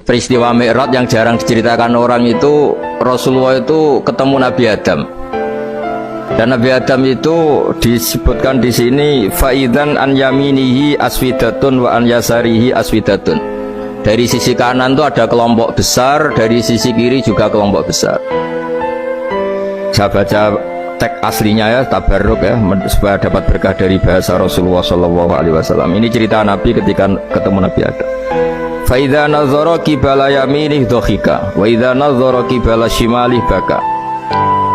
Peristiwa Mi'raj yang jarang diceritakan orang itu, Rasulullah itu ketemu Nabi Adam. Dan Nabi Adam itu disebutkan di sini faidan an yaminihi aswidatun wa an yasarihi aswidatun. Dari sisi kanan itu ada kelompok besar, dari sisi kiri juga kelompok besar. Saya baca teks aslinya ya, tabarruk ya, supaya dapat berkah dari bahasa Rasulullah SAW. Ini cerita Nabi ketika ketemu Nabi Adam. Fa idza nazara qibala yaminih dhahika wa idza nazara qibala shimalih baka.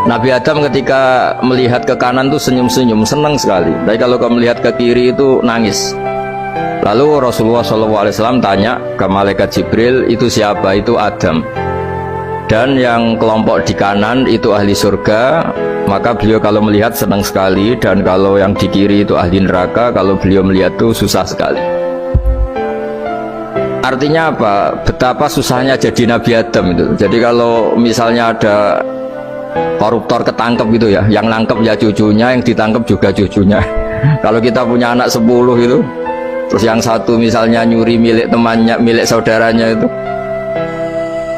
Nabi Adam ketika melihat ke kanan itu senyum-senyum, senang sekali. Tapi kalau melihat ke kiri itu nangis. Lalu Rasulullah SAW tanya ke malaikat Jibril, itu siapa? Itu Adam. Dan yang kelompok di kanan itu ahli surga. Maka beliau kalau melihat senang sekali. Dan kalau yang di kiri itu ahli neraka. Kalau beliau melihat itu susah sekali. Artinya apa? Betapa susahnya jadi Nabi Adam itu. Jadi kalau misalnya ada koruptor ketangkep gitu ya, yang nangkep ya cucunya, yang ditangkep juga cucunya. Kalau kita punya anak 10 itu, terus yang satu misalnya nyuri milik temannya, milik saudaranya itu,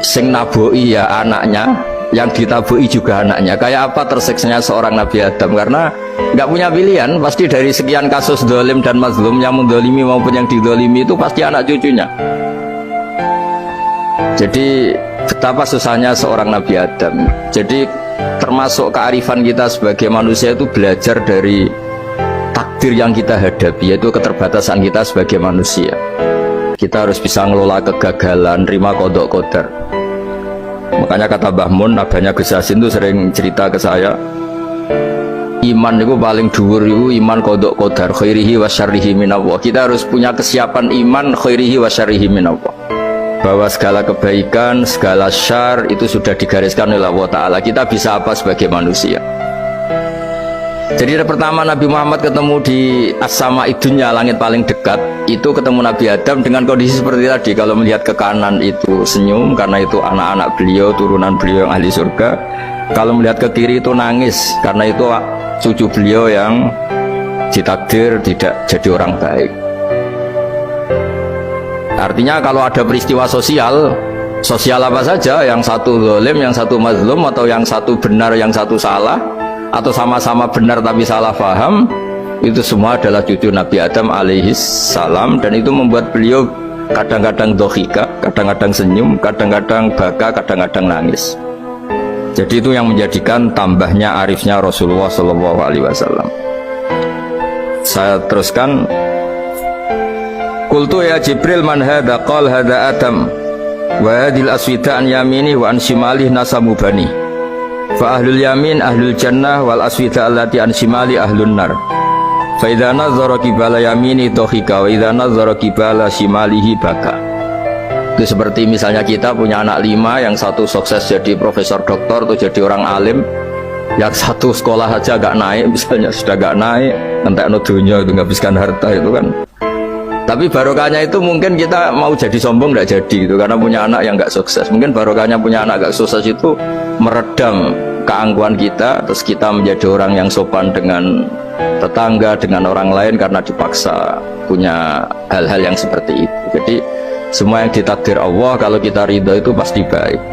sing naboi ya anaknya, yang ditaboi juga anaknya. Kayak apa tersiksanya seorang Nabi Adam? Karena nggak punya pilihan, pasti dari sekian kasus dolim dan mazlum, yang mendolimi maupun yang didolimi itu pasti anak cucunya. Jadi betapa susahnya seorang Nabi Adam. Jadi termasuk kearifan kita sebagai manusia itu belajar dari takdir yang kita hadapi, yaitu keterbatasan kita sebagai manusia. Kita harus bisa ngelola kegagalan, terima qadha qadar. Makanya kata Mbah Mun, nabanya Gus Yasin itu sering cerita ke saya, iman itu paling dhuwur itu iman qadha qadar, khairihi wa syarrihi minallah. Kita harus punya kesiapan iman khairihi wa syarrihi minallah, bahwa segala kebaikan, segala syar itu sudah digariskan oleh Allah Ta'ala. Kita bisa apa sebagai manusia? Jadi pertama Nabi Muhammad ketemu di as-sama idunya, langit paling dekat, itu ketemu Nabi Adam dengan kondisi seperti tadi. Kalau melihat ke kanan itu senyum, karena itu anak-anak beliau, turunan beliau yang ahli surga. Kalau melihat ke kiri itu nangis, karena itu cucu beliau yang ditakdir tidak jadi orang baik. Artinya kalau ada peristiwa sosial apa saja, yang satu zalim, yang satu mazlum, atau yang satu benar, yang satu salah, atau sama-sama benar tapi salah paham, itu semua adalah cucu Nabi Adam alaihi salam. Dan itu membuat beliau kadang-kadang dohika, kadang-kadang senyum, kadang-kadang baka, kadang-kadang nangis. Jadi itu yang menjadikan tambahnya arifnya Rasulullah SAW. Saya teruskan. Qultu ya Jibril man hadha? Qal hadha Adam wa hadhil aswida an yamini wa an shimali nasamu bani fa ahlul yamin ahlul jannah wal aswida allati an shimali ahlun nar fa idza nazara qibala yamini dhahika wa idza nazara qibala shimalihi baka. Itu seperti misalnya kita punya anak 5, yang satu sukses jadi profesor doktor atau jadi orang alim, yang satu sekolah aja gak naik, misalnya sudah gak naik, entek no dunya itu nghabiskan harta itu kan. Tapi barokahnya itu mungkin kita mau jadi sombong tidak jadi gitu, karena punya anak yang nggak sukses. Mungkin barokahnya punya anak nggak sukses itu meredam keangkuhan kita, terus kita menjadi orang yang sopan dengan tetangga, dengan orang lain, karena dipaksa punya hal-hal yang seperti itu. Jadi semua yang ditakdir Allah, kalau kita ridho itu pasti baik.